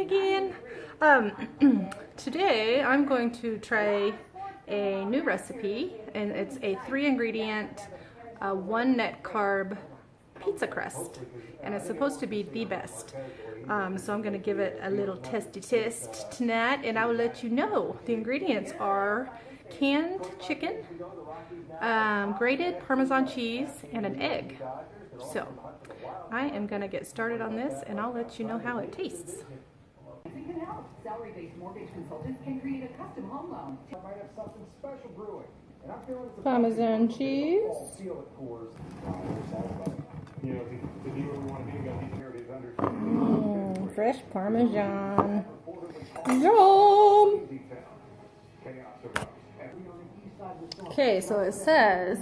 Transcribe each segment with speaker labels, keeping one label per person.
Speaker 1: again. Today I'm going to try a new recipe, and it's a 3-ingredient, 1 net carb pizza crust, and it's supposed to be the best. So I'm going to give it a little testy test tonight, and I will let you know. The ingredients are canned chicken, grated Parmesan cheese, and an egg. So I am going to get started on this, and I'll let you know how it tastes.
Speaker 2: It can help. Salary-based mortgage consultants can create a custom home loan.
Speaker 3: I might have something special brewing. And I'm feeling it's
Speaker 1: Parmesan cheese.
Speaker 3: Feel it pours. You know, if you really want to be got these areas under
Speaker 1: Fresh Parmesan. Yum! Okay, so it says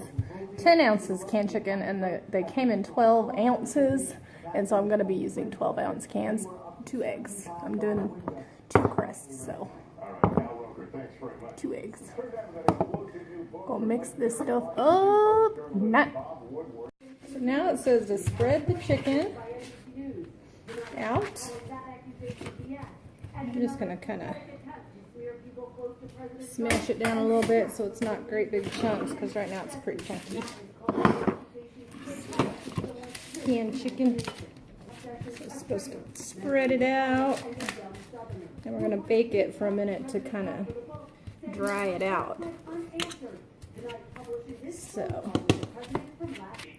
Speaker 1: 10 ounces canned chicken, and they came in 12 ounces, and so I'm going to be using 12-ounce cans, 2 eggs. I'm doing 2 crusts, so 2 eggs. Gonna mix this stuff up. So now it says to spread the chicken out. I'm just gonna kind of smash it down a little bit so it's not great big chunks, because right now it's pretty chunky. Canned chicken. So it's supposed to spread it out, and we're going to bake it for a minute to kind of dry it out. So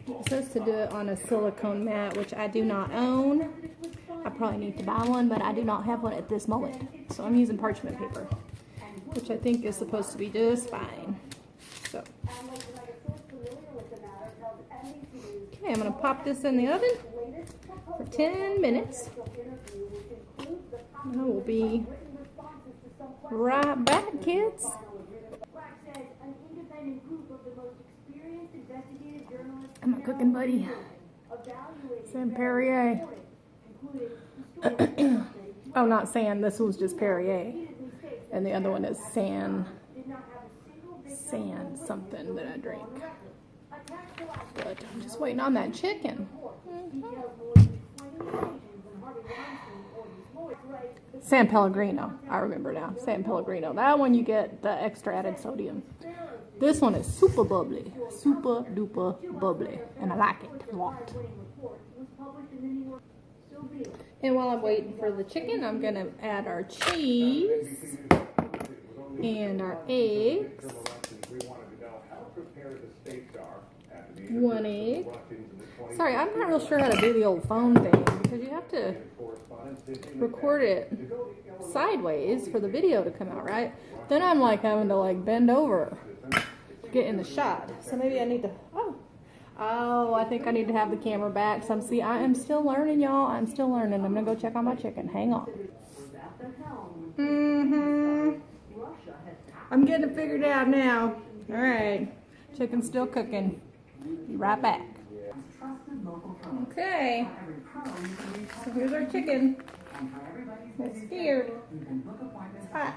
Speaker 1: it says to do it on a silicone mat, which I do not own. I probably need to buy one, but I do not have one at this moment. So I'm using parchment paper, which I think is supposed to be just fine. So okay, I'm going to pop this in the oven for 10 minutes. I will be right back, kids. And my cooking buddy, San Perrier. Oh, not San, this was just Perrier. And the other one is San something that I drink. But I'm just waiting on that chicken. San Pellegrino. I remember now. San Pellegrino. That one you get the extra added sodium. This one is super bubbly. Super duper bubbly. And I like it a lot. And while I'm waiting for the chicken, I'm going to add our cheese and our eggs. 1 egg. Sorry, I'm not real sure how to do the old phone thing, because you have to record it sideways for the video to come out, right? Then I'm like having to like bend over to get in the shot. So maybe I need to, oh, I think I need to have the camera back. So I am still learning, y'all. I'm still learning. I'm gonna go check on my chicken. Hang on. I'm getting it figured out now. All right, chicken's still cooking. Be right back. Okay, so here's our chicken. It's scared. It's hot.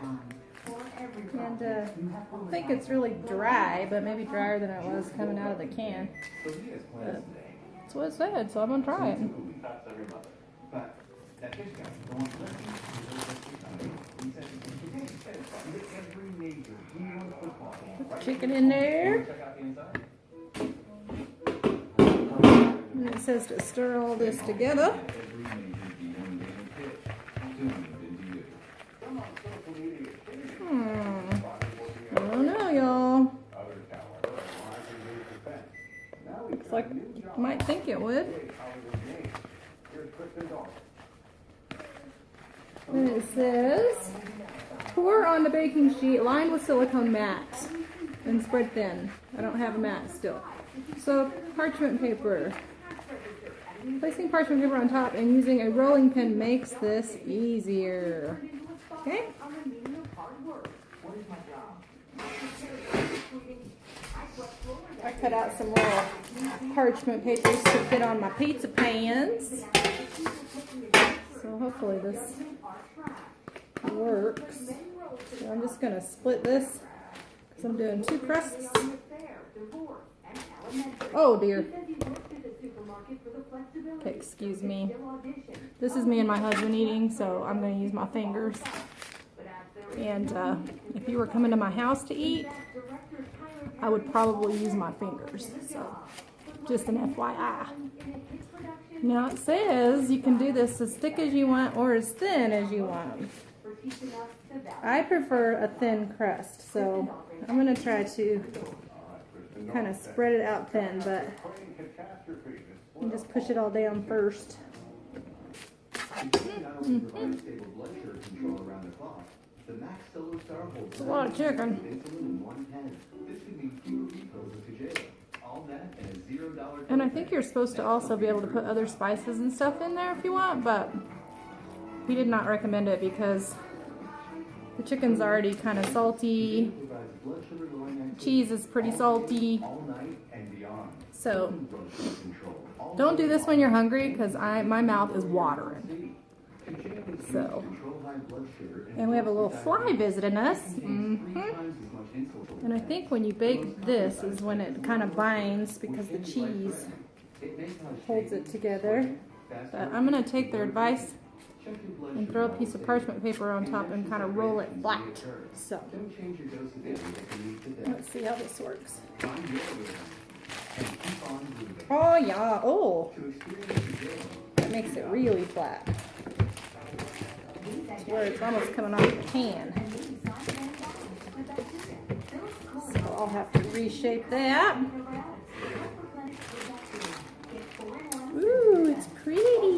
Speaker 1: And I think it's really dry, but maybe drier than it was coming out of the can. But that's what it said, so I'm going to try it. Put the chicken in there. And it says to stir all this together. I don't know, y'all. Looks like you might think it would. And it says, pour on the baking sheet lined with silicone mats and spread thin. I don't have a mat still. So parchment paper. Placing parchment paper on top and using a rolling pin makes this easier. Okay? I cut out some little parchment papers to fit on my pizza pans. So hopefully this works. So I'm just going to split this because I'm doing 2 crusts. Oh dear. Excuse me. This is me and my husband eating, so I'm going to use my fingers. And if you were coming to my house to eat, I would probably use my fingers. So, just an FYI. Now it says you can do this as thick as you want or as thin as you want. I prefer a thin crust, so I'm going to try to kind of spread it out thin, but you just push it all down first. It's a lot of chicken. And I think you're supposed to also be able to put other spices and stuff in there if you want, but we did not recommend it because the chicken's already kind of salty. Cheese is pretty salty. So don't do this when you're hungry because my mouth is watering. So, and we have a little fly visiting us. And I think when you bake this is when it kind of binds because the cheese holds it together. But I'm going to take their advice and throw a piece of parchment paper on top and kind of roll it flat. So, let's see how this works. Oh yeah, oh, that makes it really flat. It's where it's almost coming off the pan. So I'll have to reshape that. Ooh, it's pretty.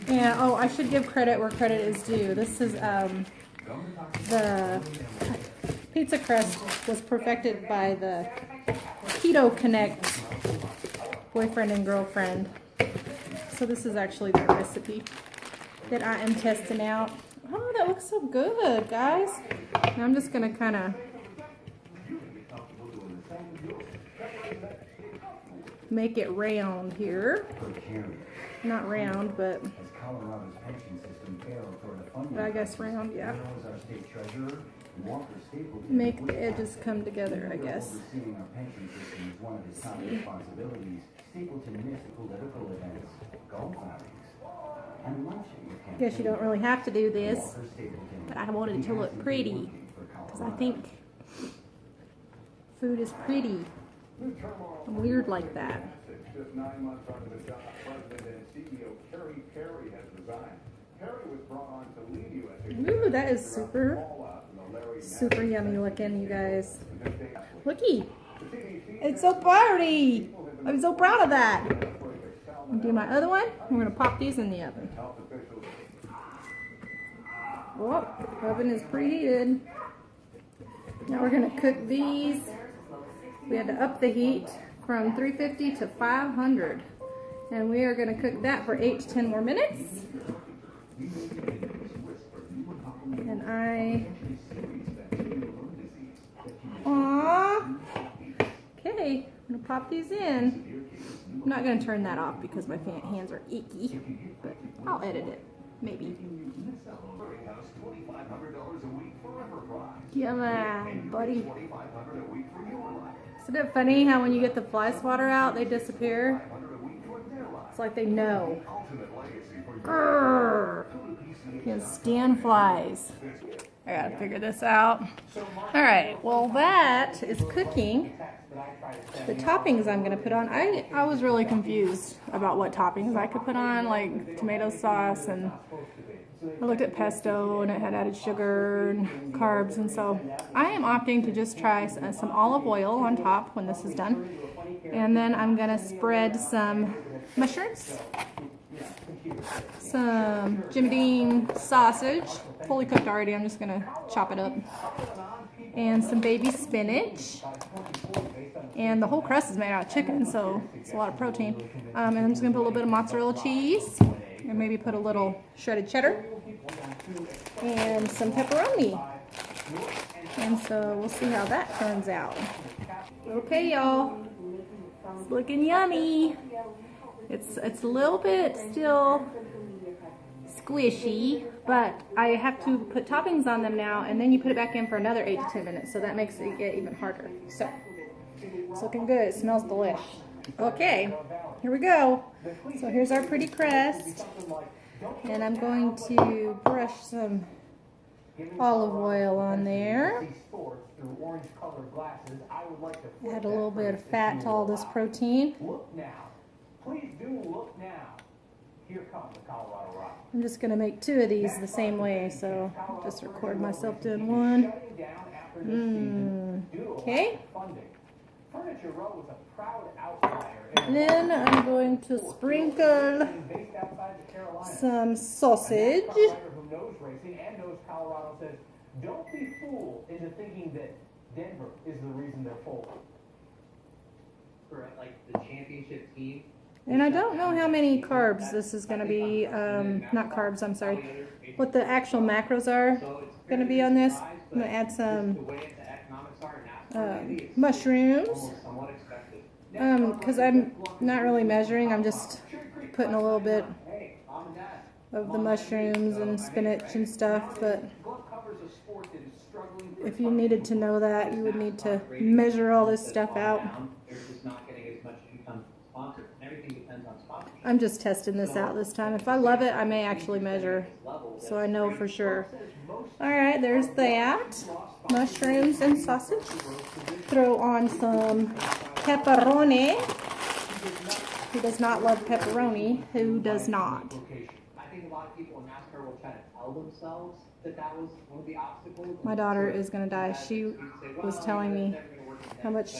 Speaker 1: Yeah, oh, I should give credit where credit is due. This is, the pizza crust was perfected by the Keto Connect boyfriend and girlfriend. So this is actually their recipe that I am testing out. Oh, that looks so good, guys. Now I'm just going to kind of make it round here. Not round, but I guess round, yeah. Make the edges come together, I guess. Guess you don't really have to do this, but I wanted it to look pretty because I think food is pretty. I'm weird like that.
Speaker 3: Just 9 months onto the job, President and CEO Kerry Perry has resigned. Perry was brought on to lead U.S.
Speaker 1: Ooh, that is super yummy looking, you guys. Looky, it's so party. I'm so proud of that. I'll do my other one. We're gonna pop these in the oven. Oh, the oven is preheated. Now we're gonna cook these. We had to up the heat from 350 to 500. And we are going to cook that for 8 to 10 more minutes. And okay, I'm going to pop these in. I'm not going to turn that off because my hands are icky, but I'll edit it, maybe. Yummy, buddy. Isn't it funny how when you get the fly swatter out, they disappear? It's like they know. Grrr. Can't stand flies. I gotta figure this out. Alright, well that is cooking. The toppings I'm gonna put on, I was really confused about what toppings I could put on, like tomato sauce, and I looked at pesto and it had added sugar and carbs, and so I am opting to just try some olive oil on top when this is done. And then I'm gonna spread some mushrooms, some Jimmy Dean sausage, fully cooked already, I'm just gonna chop it up, and some baby spinach. And the whole crust is made out of chicken, so it's a lot of protein. And I'm just gonna put a little bit of mozzarella cheese, and maybe put a little shredded cheddar and some pepperoni. And so we'll see how that turns out. Okay, y'all, it's looking yummy. It's a little bit still squishy, but I have to put toppings on them now, and then you put it back in for another 8 to 10 minutes, so that makes it get even harder. So it's looking good. It smells delish. Okay, here we go. So here's our pretty crust, and I'm going to brush some olive oil on there. Add a little bit of fat to all this protein.
Speaker 3: Look now. Please do look now. Here comes the Colorado Rock.
Speaker 1: I'm just going to make 2 of these the same way, so I'll just record myself doing one. Okay.
Speaker 3: Furniture Row is a proud outlier.
Speaker 1: Then I'm going to sprinkle some sausage.
Speaker 3: Who knows racing and knows Colorado says, don't be fooled into thinking that Denver is the reason they're full.
Speaker 4: For like the championship team.
Speaker 1: And I don't know how many carbs this is going to be, not carbs, I'm sorry, what the actual macros are going to be on this. I'm going to add some mushrooms, because I'm not really measuring, I'm just putting a little bit of the mushrooms and spinach and stuff, but if you needed to know that, you would need to measure all this stuff out. I'm just testing this out this time. If I love it, I may actually measure, so I know for sure. Alright, there's that. Mushrooms and sausage. Throw on some pepperoni. Who does not love pepperoni? Who does not?
Speaker 4: I think a lot of people in NASCAR will try to tell themselves that that was one of the obstacles.
Speaker 1: My daughter is going to die. She was telling me how much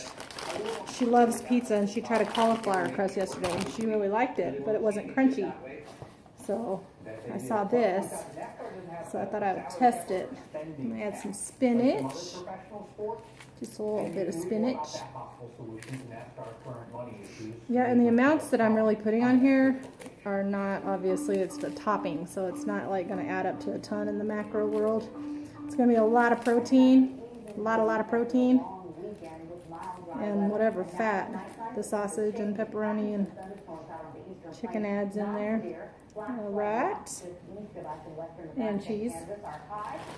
Speaker 1: she loves pizza, and she tried a cauliflower crust yesterday, and she really liked it, but it wasn't crunchy. So I saw this, so I thought I would test it. I'm going to add some spinach, just a little bit of spinach. Yeah, and the amounts that I'm really putting on here are not, obviously it's the topping, so it's not like going to add up to a ton in the macro world. It's going to be a lot of protein, a lot of protein, and whatever fat the sausage and pepperoni and chicken adds in there. All right, and cheese.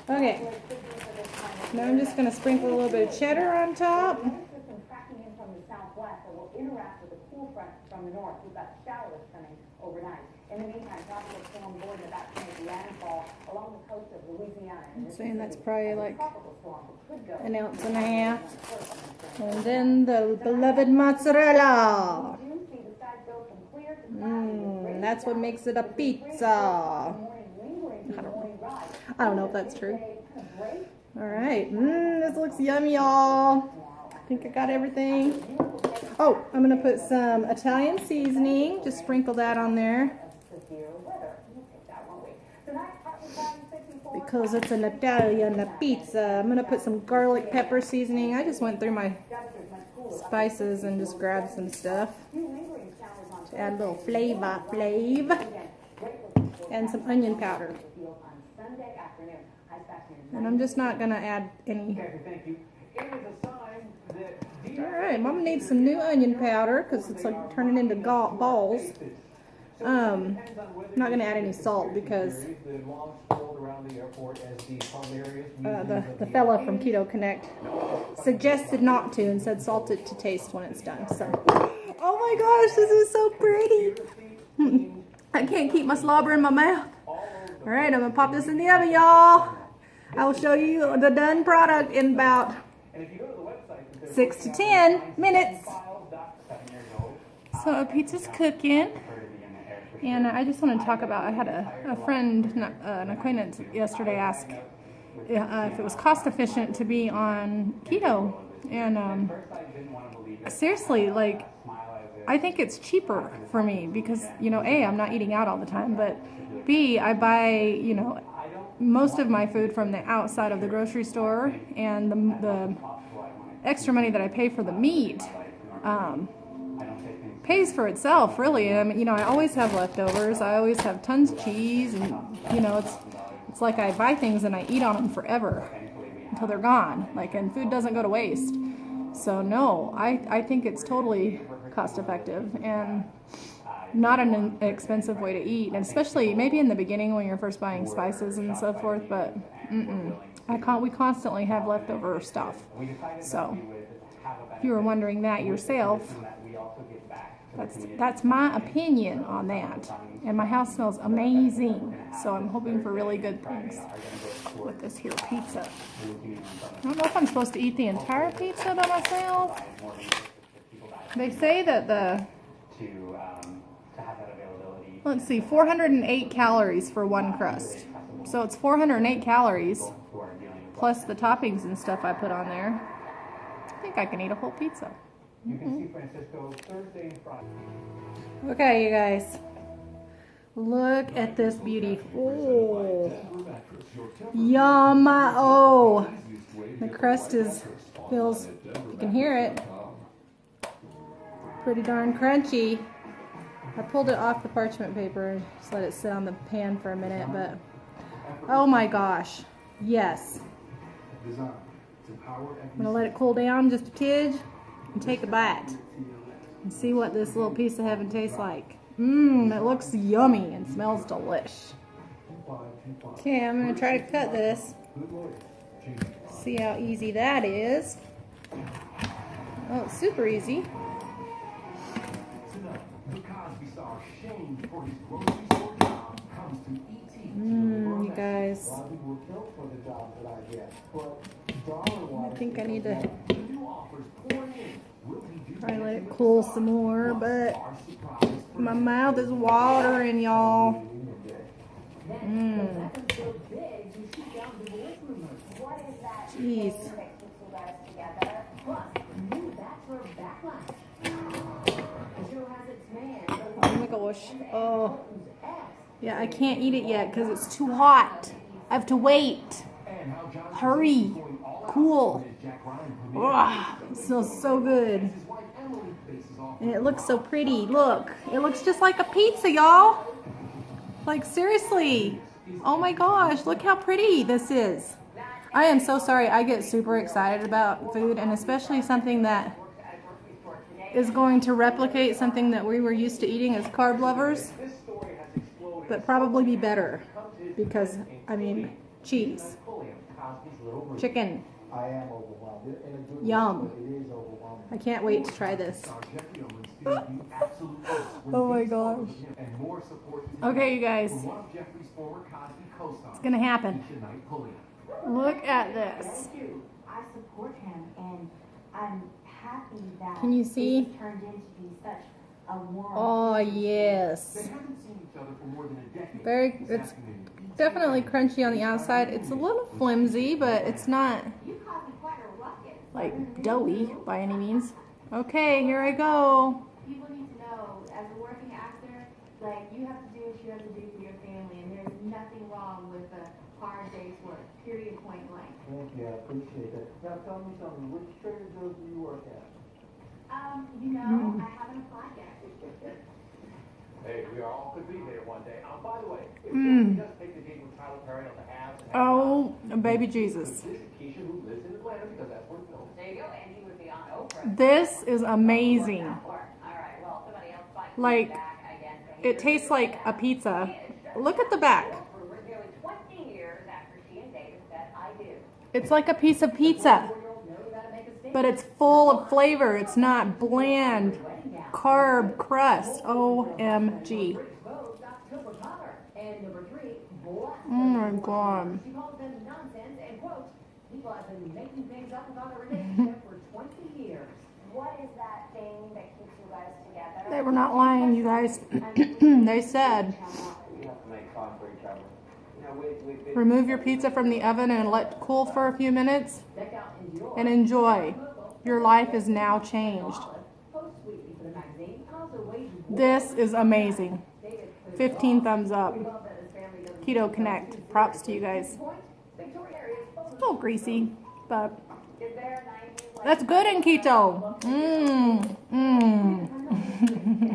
Speaker 1: Okay, now I'm just going to sprinkle a little bit of cheddar on top. I'm saying that's probably like 1.5 ounces. And then the beloved mozzarella. That's what makes it a pizza. I don't know if that's true. All right, this looks yummy, y'all. I think I got everything. Oh, I'm gonna put some Italian seasoning. Just sprinkle that on there, because it's an Italian pizza. I'm gonna put some garlic pepper seasoning. I just went through my spices and just grabbed some stuff to add a little flavor, and some onion powder. And I'm just not gonna add any. Alright, Mama needs some new onion powder because it's like turning into balls. I'm not gonna add any salt because the fella from Keto Connect suggested not to and said salt it to taste when it's done. So, oh my gosh, this is so pretty. I can't keep my slobber in my mouth. Alright, I'm gonna pop this in the oven, y'all. I will show you the done product in about 6 to 10 minutes. So our pizza's cooking. And I just want to talk about, I had a friend, an acquaintance yesterday ask if it was cost efficient to be on keto. And seriously, like, I think it's cheaper for me because, you know, A, I'm not eating out all the time, but B, I buy, you know, most of my food from the outside of the grocery store, and the extra money that I pay for the meat pays for itself, really. I mean, you know, I always have leftovers. I always have tons of cheese, and you know, it's like I buy things and I eat on them forever until they're gone. Like, and food doesn't go to waste. So no, I think it's totally cost effective and not an expensive way to eat, and especially maybe in the beginning when you're first buying spices and so forth. But we constantly have leftover stuff. So if you were wondering that yourself,
Speaker 4: also give back to the community.
Speaker 1: That's my opinion on that. And my house smells amazing. So I'm hoping for really good things with this here pizza. I don't know if I'm supposed to eat the entire pizza by myself. They say that
Speaker 4: to have that availability.
Speaker 1: let's see, 408 calories for one crust. So it's 408 calories plus the toppings and stuff I put on there. I think I can eat a whole pizza.
Speaker 4: You can see Francisco Thursday and Friday.
Speaker 1: Okay, you guys. Look at this beauty. Oh. Yum. Oh. The crust feels, you can hear it, pretty darn crunchy. I pulled it off the parchment paper and just let it sit on the pan for a minute, but oh my gosh. Yes. I'm going to let it cool down just a tidge and take a bite and see what this little piece of heaven tastes like. It looks yummy and smells delish. Okay, I'm going to try to cut this. See how easy that is. Oh, it's super easy. You guys. I think I need to probably let it cool some more, but my mouth is watering, y'all. Jeez. Oh my gosh. Oh. Yeah, I can't eat it yet because it's too hot. I have to wait. Hurry. Cool. Ugh, it smells so good. And it looks so pretty. Look. It looks just like a pizza, y'all. Like, seriously. Oh my gosh. Look how pretty this is. I am so sorry. I get super excited about food, and especially something that is going to replicate something that we were used to eating as carb lovers, but probably be better because, I mean, cheese, chicken, yum. I can't wait to try this. Oh my gosh. Okay, you guys. It's going to happen. Look at this.
Speaker 5: I support him, and I'm happy that
Speaker 1: Can you see?
Speaker 5: it's turned into be such a warm.
Speaker 1: Oh yes. Very. It's definitely crunchy on the outside. It's a little flimsy, but it's not
Speaker 5: You caused me quite a ruckus.
Speaker 1: like doughy by any means. Okay, here I go.
Speaker 5: People need to know, as a working actor, like, you have to do what you have to do for your family, and there's nothing wrong with a hard day's work. Period. Point blank.
Speaker 4: Thank you, I appreciate that. Now tell me something, which Trader Joe's do you work at?
Speaker 5: I haven't applied yet.
Speaker 4: Hey, we all could be there one day. By the way, if you just take the date with Tyler Perry on the halves and
Speaker 1: Oh, baby Jesus.
Speaker 4: this is Keisha who lives in Atlanta because that's where it's filmed.
Speaker 2: There you go, and he would be on Oprah.
Speaker 1: This is amazing.
Speaker 2: All right, well, somebody else finds
Speaker 1: Like,
Speaker 2: back again.
Speaker 1: it tastes like a pizza. Look at the back.
Speaker 2: For nearly 20 years after she and David said, I do.
Speaker 1: It's like a piece of pizza, but it's full of flavor. It's not bland carb crust. OMG.
Speaker 2: And number 3, bless
Speaker 1: Oh my god.
Speaker 2: She calls them nonsense and quote, people have been making things up about their relationship for 20 years.
Speaker 5: What is that thing that keeps you guys together?
Speaker 1: They were not lying, you guys. They said,
Speaker 4: You have to make time for each other. You know,
Speaker 1: remove your pizza from the oven and let it cool for a few minutes and enjoy. Your life is now changed. This is amazing. 15 thumbs up. Keto Connect. Props to you guys. It's a little greasy, but that's good in keto.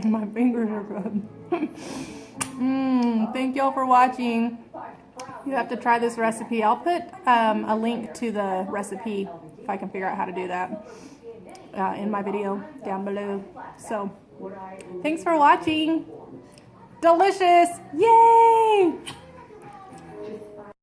Speaker 1: My fingers are good. Thank y'all for watching. You have to try this recipe. I'll put a link to the recipe, if I can figure out how to do that, in my video down below. So, thanks for watching. Delicious! Yay!